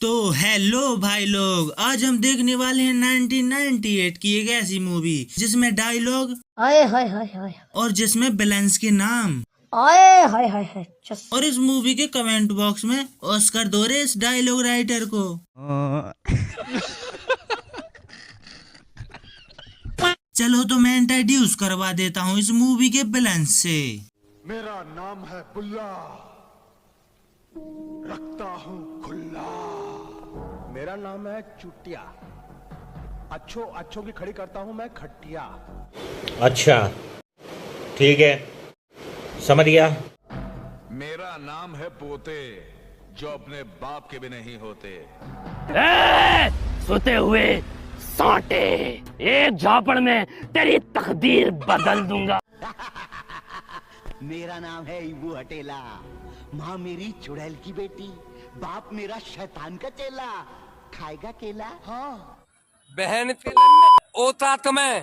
तो हेलो भाई लोग, आज हम देखने वाले हैं 1998 की एक ऐसी मूवी जिसमें डायलॉग आए हाय हाय हाय और जिसमें विलेंस के नाम। आए हाय हाय हाय और इस मूवी के कमेंट बॉक्स में ऑस्कर दो रे इस डायलॉग राइटर को। चलो तो मैं इंट्रोड्यूस करवा देता हूँ इस मूवी के विलेंस से। मेरा नाम है बुल्ला, रखता हूँ खुल्ला। मेरा नाम है चुटिया, अच्छों की खड़ी करता हूँ मैं खटिया। अच्छा ठीक है, समझ गया। मेरा नाम है पोते, जो अपने बाप के भी नहीं होते। सोते हुए सांटे, एक झापड़ में तेरी तकदीर बदल दूंगा। मेरा नाम है इबू हटेला, माँ मेरी चुड़ैल की बेटी, बाप मेरा शैतान का चेला। खाएगा केला? हाँ। बहन ओता तुम्हें।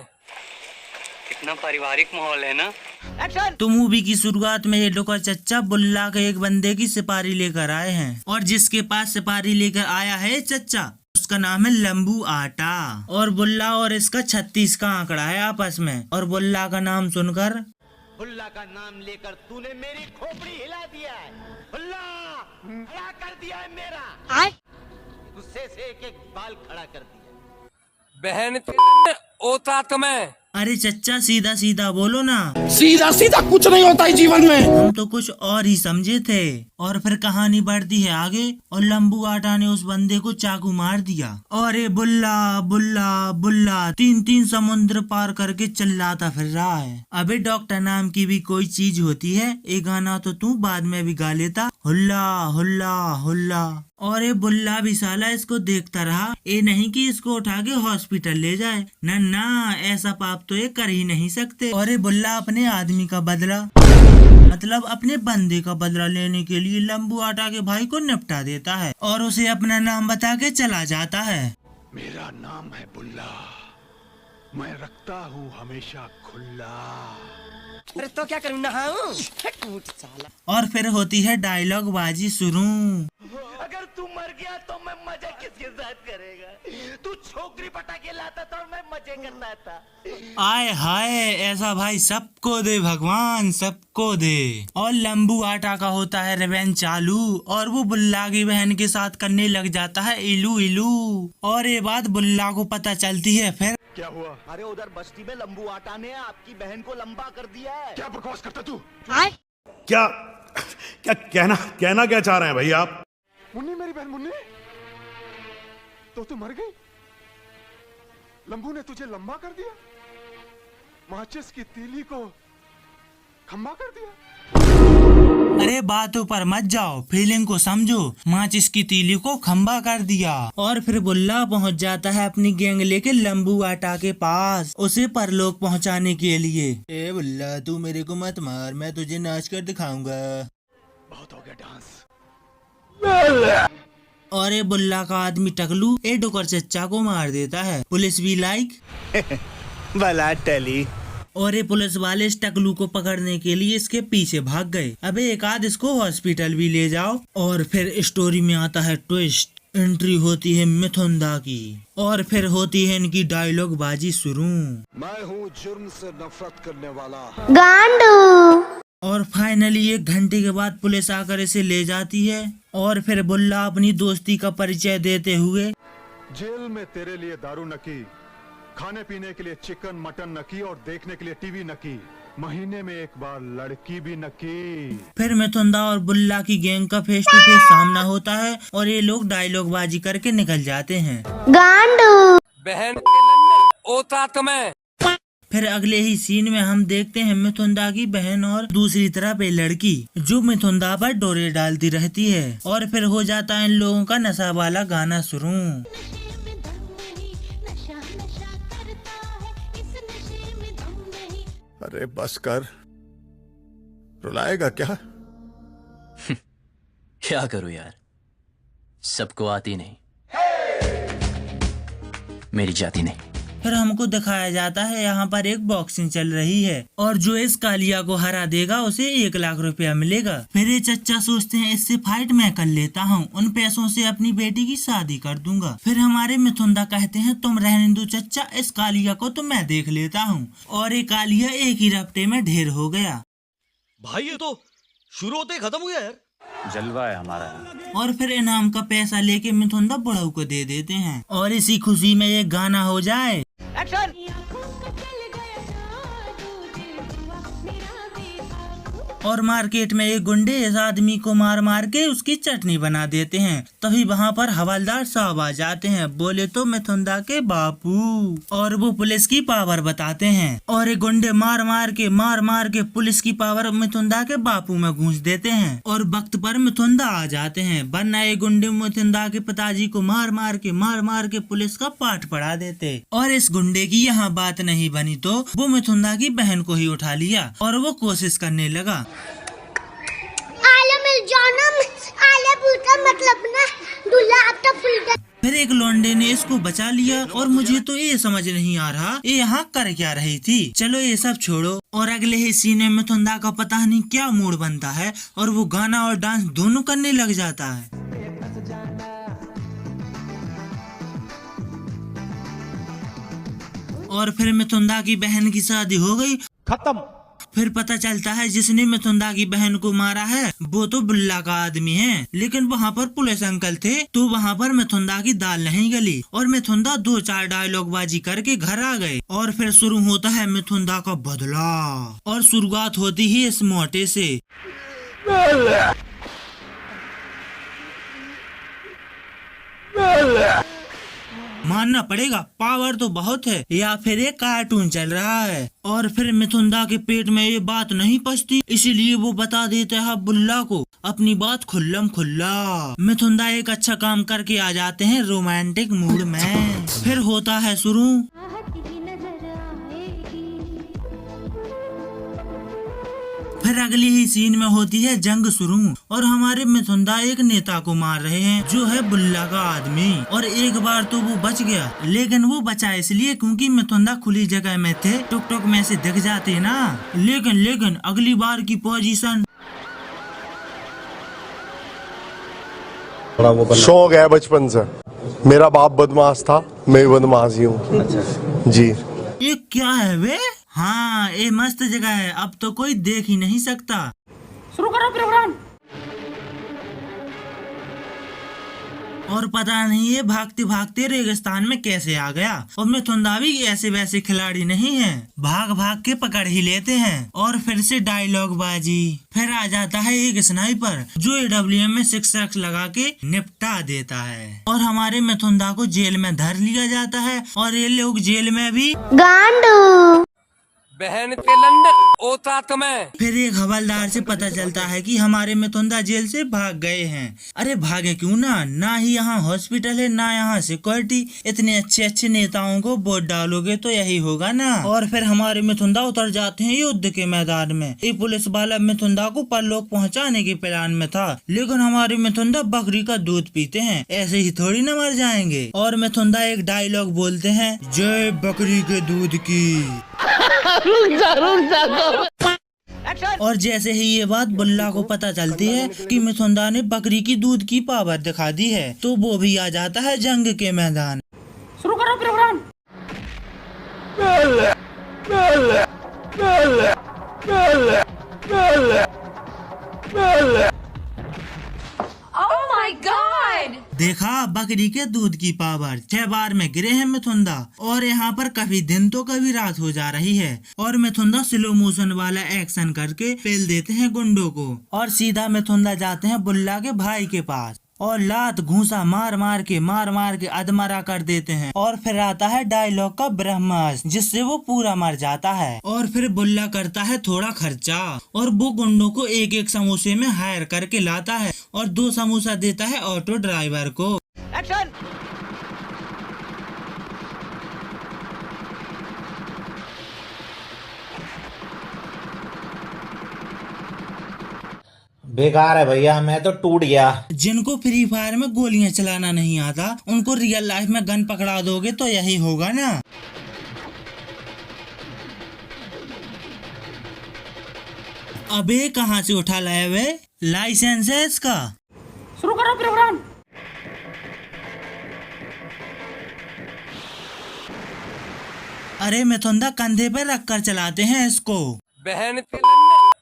कितना पारिवारिक माहौल है ना। तो मूवी की शुरुआत में ये डोकर चच्चा बुल्ला के एक बंदे की सिपारी लेकर आए हैं और जिसके पास सिपारी लेकर आया है चच्चा, उसका नाम है लंबू आटा। और बुल्ला और इसका 36 का आंकड़ा है आपस में। और बुल्ला का नाम सुनकर बुल्ला का नाम लेकर तूने मेरी खोपड़ी हिला दिया है। बुल्ला खड़ा कर दिया है मेरा, गुस्से से एक एक बाल खड़ा कर दिया। बहन ओता तुम्हें। अरे चच्चा सीधा सीधा बोलो ना। सीधा सीधा कुछ नहीं होता है जीवन में। हम तो कुछ और ही समझे थे। और फिर कहानी बढ़ती है आगे और लंबू आटा ने उस बंदे को चाकू मार दिया। और ये बुल्ला बुल्ला बुल्ला 3 समुद्र पार करके चिल्लाता फिर रहा है। अबे डॉक्टर नाम की भी कोई चीज होती है, एक गाना तो तू बाद में भी गा लेता, हुल्ला हुल्ला हुल्ला। और ये बुल्ला भी साला इसको देखता रहा, ये नहीं कि इसको उठा के हॉस्पिटल ले जाए। ना ऐसा पाप तो ये कर ही नहीं सकते। और ये बुल्ला अपने आदमी का बदला, मतलब अपने बंदे का बदला लेने के लिए लंबू आटा के भाई को निपटा देता है और उसे अपना नाम बता के चला जाता है। मेरा नाम है बुल्ला, मैं रखता हूँ हमेशा खुल्ला। अरे तो क्या करूँ, नहाऊं? कूट साला। और फिर होती है डायलॉग बाजी शुरू। अगर तू मर गया तो मैं मजे किसके साथ करेगा? तू छोकरी पटा के लाता था और मैं मजे करता था। आए हाय, ऐसा भाई सबको दे भगवान, सबको दे। और लंबू आटा का होता है रिवेंज चालू और वो बुल्ला की बहन के साथ करने लग जाता है इलू इलू। और ये बात बुल्ला को पता चलती है। फिर क्या हुआ? अरे उधर बस्ती में लंबू आटा ने आपकी बहन को लंबा कर दिया है। क्या बकवास करता तू? क्या क्या कहना क्या चाह रहे हैं भाई आप? मुन्नी, मेरी बहन मुन्नी, तो तू मर गई? लंबू ने तुझे लंबा कर दिया, माचिस की तीली को खंबा कर दिया। अरे बातों पर मत जाओ, फीलिंग को समझो। माचिस की तीली को खंबा कर दिया। और फिर बुल्ला पहुंच जाता है अपनी गैंग लेके लंबू आटा के पास, उसे परलोक पहुंचाने के लिए। ए बुल्ला तू मेरे को मत मार, मैं तुझे नाच कर दिखाऊंगा। बहुत हो गया डांस। और ये बुल्ला का आदमी टकलू ए डोकर चच्चा को मार देता है। पुलिस भी लाइक भला टली। और ये पुलिस वाले इस टकलू को पकड़ने के लिए इसके पीछे भाग गए। अबे एक आध इसको हॉस्पिटल भी ले जाओ। और फिर स्टोरी में आता है ट्विस्ट, एंट्री होती है मिथुन की और फिर होती है इनकी डायलॉग बाजी शुरू। मैं हूँ जुर्म से नफरत करने वाला गांडू। और फाइनली 1 घंटे के बाद पुलिस आकर इसे ले जाती है। और फिर बुल्ला अपनी दोस्ती का परिचय देते हुए, जेल में तेरे लिए दारू नकी, खाने पीने के लिए चिकन मटन नकी और देखने के लिए टीवी नकी, महीने में एक बार लड़की भी नकी। फिर मिथुंदा और बुल्ला की गैंग का फेस टू फेस सामना होता है और ये लोग डायलॉग बाजी करके निकल जाते हैं। गांडू। बहन ओता तुम्हें। फिर अगले ही सीन में हम देखते हैं मिथुंदा की बहन और दूसरी तरफ एक लड़की जो मिथुंदा पर डोरे डालती रहती है। और फिर हो जाता है इन लोगों का नशा वाला गाना शुरू। अरे बस कर, रुलाएगा क्या? क्या करूं यार, सबको आती नहीं, मेरी जाती नहीं। फिर हमको दिखाया जाता है यहाँ पर एक बॉक्सिंग चल रही है और जो इस कालिया को हरा देगा उसे 1 लाख रुपया मिलेगा। फिर ये चच्चा सोचते हैं इससे फाइट मैं कर लेता हूँ, उन पैसों से अपनी बेटी की शादी कर दूंगा। फिर हमारे मिथुंदा कहते हैं तुम रहने दो चच्चा, इस कालिया को तो मैं देख लेता हूँ। और ये कालिया एक ही रफ्ते में ढेर हो गया। भाई ये तो शुरू होते ही खत्म हो गया यार। जलवा है हमारा। और फिर इनाम का पैसा लेके मिथुंदा बुढ़ऊ को दे देते हैं और इसी खुशी में एक गाना हो जाए। एक्शन। और मार्केट में एक गुंडे इस आदमी को मार मार के उसकी चटनी बना देते हैं। तभी वहाँ पर हवलदार साहब आ जाते हैं, बोले तो मिथुंदा के बापू, और वो पुलिस की पावर बताते हैं। और ये गुंडे मार मार के पुलिस की पावर मिथुंदा के बापू में घुस देते हैं और वक्त पर मिथुंदा आ जाते हैं, वरना ये गुंडे मिथुंदा के पिताजी को मार मार के पुलिस का पाठ पढ़ा देते। और इस गुंडे की यहाँ बात नहीं बनी तो वो मिथुंदा की बहन को ही उठा लिया और वो कोशिश करने लगा। मतलब ना दूल्हा आपका फुल। फिर एक लौंडे ने इसको बचा लिया और मुझे तो ये समझ नहीं आ रहा ये यहाँ कर क्या रही थी। चलो ये सब छोड़ो और अगले ही सीने में मिथुंदा का पता नहीं क्या मूड बनता है और वो गाना और डांस दोनों करने लग जाता है। और फिर मिथुंदा की बहन की शादी हो गई, खत्म। फिर पता चलता है जिसने मिथुंदा की बहन को मारा है वो तो बुल्ला का आदमी है, लेकिन वहाँ पर पुलिस अंकल थे तो वहाँ पर मिथुंदा की दाल नहीं गली और मिथुंदा 2-4 डायलॉग बाजी करके घर आ गए। और फिर शुरू होता है मिथुंदा का बदला और शुरुआत होती ही इस मोटे से। मानना पड़ेगा पावर तो बहुत है, या फिर एक कार्टून चल रहा है। और फिर मिथुंदा के पेट में ये बात नहीं पचती, इसीलिए वो बता देता है बुल्ला को अपनी बात खुल्लम खुल्ला। मिथुंदा एक अच्छा काम करके आ जाते हैं रोमांटिक मूड में। फिर होता है शुरू। फिर अगली ही सीन में होती है जंग शुरू और हमारे मिथुंदा एक नेता को मार रहे हैं जो है बुल्ला का आदमी। और एक बार तो वो बच गया, लेकिन वो बचा इसलिए क्योंकि मिथुंदा खुली जगह में थे, टुक टुक में से दिख जाते ना। लेकिन अगली बार की पोजीशन शौक है बचपन से, मेरा बाप बदमाश था, मैं बदमाश ही हूँ। अच्छा जी। ये क्या है वे? हाँ ये मस्त जगह है, अब तो कोई देख ही नहीं सकता। शुरू करो प्रोग्राम। और पता नहीं ये भागते भागते रेगिस्तान में कैसे आ गया। और मिथुंदा भी ऐसे वैसे खिलाड़ी नहीं है, भाग भाग के पकड़ ही लेते हैं। और फिर से डायलॉग बाजी। फिर आ जाता है एक स्नाइपर जो AWM में 6x लगा के निपटा देता है और हमारे मिथुंदा को जेल में धर लिया जाता है। और ये लोग जेल में भी गांडू बहन के लंड ओता तुम्हें। फिर एक हवलदार से पता चलता है कि हमारे मिथुंदा जेल से भाग गए हैं। अरे भागे क्यों ना ही यहाँ हॉस्पिटल है ना यहाँ सिक्योरिटी। इतने अच्छे नेताओं को वोट डालोगे तो यही होगा ना। और फिर हमारे मिथुंदा उतर जाते हैं युद्ध के मैदान में। ये पुलिस वाला मिथुंदा को परलोक पहुँचाने के प्लान में था, लेकिन हमारे मिथुंदा बकरी का दूध पीते हैं, ऐसे ही थोड़ी न मर जाएंगे। और मिथुंदा एक डायलॉग बोलते हैं, जय बकरी के दूध की। और जैसे ही ये बात बुल्ला को पता चलती है कि मिथुंदा ने बकरी की दूध की पावर दिखा दी है तो वो भी आ जाता है जंग के मैदान। शुरू करो प्रोग्राम। Oh my God! देखा बकरी के दूध की पावर। 6 बार में गिरे हैं मिथुंदा और यहाँ पर कभी दिन तो कभी रात हो जा रही है। और मिथुंदा स्लो मोशन वाला एक्शन करके पेल देते हैं गुंडों को और सीधा मिथुंदा जाते हैं बुल्ला के भाई के पास और लात घूसा मार मार के अधमरा कर देते हैं। और फिर आता है डायलॉग का ब्रह्मास्त्र जिससे वो पूरा मर जाता है। और फिर बुल्ला करता है थोड़ा खर्चा और वो गुंडों को एक समोसे में हायर करके लाता है और 2 समोसा देता है ऑटो ड्राइवर को। एक्शन। बेकार है भैया, मैं तो टूट गया। जिनको फ्री फायर में गोलियां चलाना नहीं आता उनको रियल लाइफ में गन पकड़ा दोगे तो यही होगा ना। अबे कहाँ से उठा लाए वे? लाइसेंस है इसका? शुरू करो प्रोग्राम। अरे मिथुंदा कंधे पर रख कर चलाते हैं इसको। बहन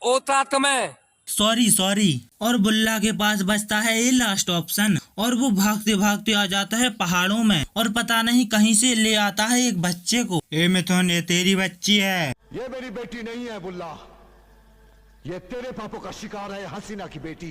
ओता तुम्हें। सॉरी। और बुल्ला के पास बचता है ये लास्ट ऑप्शन, और वो भागते भागते आ जाता है पहाड़ों में, और पता नहीं कहीं से ले आता है एक बच्चे को। ए मिथुन, ये तेरी बच्ची है। ये मेरी बेटी नहीं है बुल्ला, ये तेरे पापों का शिकार है हसीना की बेटी,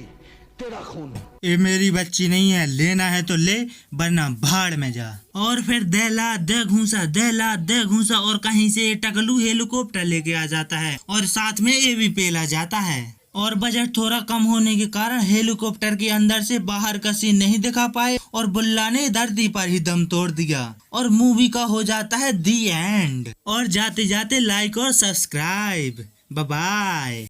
तेरा खून। ये मेरी बच्ची नहीं है, लेना है तो ले वरना भाड़ में जा। और फिर दे घूसा और कहीं से टकलू हेलीकॉप्टर लेके आ जाता है और साथ में ये भी पेला जाता है। और बजट थोड़ा कम होने के कारण हेलीकॉप्टर के अंदर से बाहर का सीन नहीं दिखा पाए और बुल्ला ने धरती पर ही दम तोड़ दिया और मूवी का हो जाता है दी एंड। और जाते जाते लाइक और सब्सक्राइब। Bye bye.